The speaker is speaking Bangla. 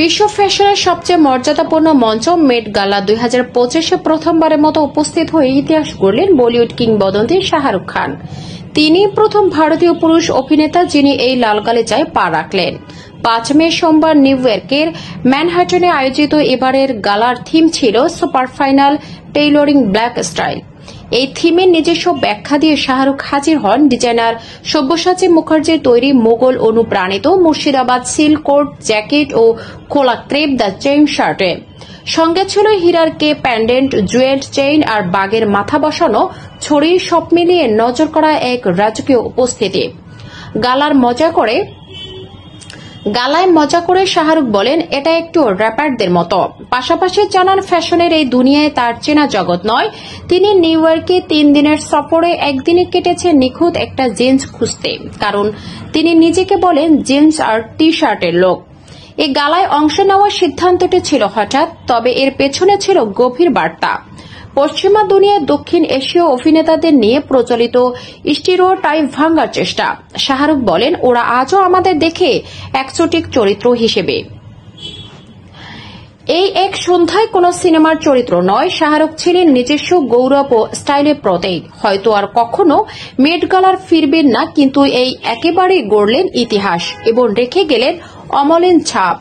বিশ্ব ফ্যাশনের সবচেয়ে মর্যাদাপূর্ণ মঞ্চ মেট গালা 2025-এ প্রথমবারের মতো উপস্থিত হয়ে ইতিহাস গড়লেন বলিউড কিংবদন্তি শাহরুখ খান। তিনি প্রথম ভারতীয় পুরুষ অভিনেতা যিনি এই লাল গালিচায় পা রাখলেন। 5 মে সোমবার নিউ ইয়র্কের ম্যানহাটনে আয়োজিত এবারের গালার থিম ছিল super final tailoring black style. এই থিমের নিজস্ব ব্যাখ্যা দিয়ে শাহরুখ হাজির হন ডিজাইনার সব্যসাচী মুখার্জির তৈরি মোগল অনুপ্রাণিত মুর্শিদাবাদ সিল্ক কোট জ্যাকেট ও খোলা ক্রেপ দ্য চেইন শার্টে। সঙ্গে ছিল হীরার কে প্যান্ডেন্ট, জুয়েল চেইন আর বাঘের মাথা বসানো ছড়ি, সব মিলিয়ে নজর করা এক রাজকীয় উপস্থিতি। গালায় মজা করে শাহরুখ বলেন, এটা একটু র্যাপারদের মতো। পাশাপাশি জানান, ফ্যাশনের এই দুনিয়ায় তার চেনা জগৎ নয়। তিনি নিউ ইয়র্কে 3 দিনের সফরে একদিনে কেটেছে নিখুঁত একটা জিন্স খুঁজতে, কারণ তিনি নিজেকে বলেন জিন্স আর টি শার্টের লোক। এই গালায় অংশ নেওয়ার সিদ্ধান্তটি ছিল হঠাৎ, তবে এর পেছনে ছিল গভীর বার্তা। পশ্চিমা দুনিয়ায় দক্ষিণ এশীয় অভিনেতাদের নিয়ে প্রচলিত স্টিরিওটাইপ ভাঙার চেষ্টা। শাহরুখ বলেন, ওরা আজও আমাদের দেখে এক্সোটিক চরিত্র হিসেবে। এই এক সন্ধ্যায় কোন সিনেমার চরিত্র নয়, শাহরুখ ছিলেন নিজস্ব গৌরব ও স্টাইলের প্রতীক। হয়তো আর কখনো মেট গালার ফিরবেন না, কিন্তু এই একেবারেই গড়লেন ইতিহাস এবং রেখে গেলেন অমলিন ছাপ।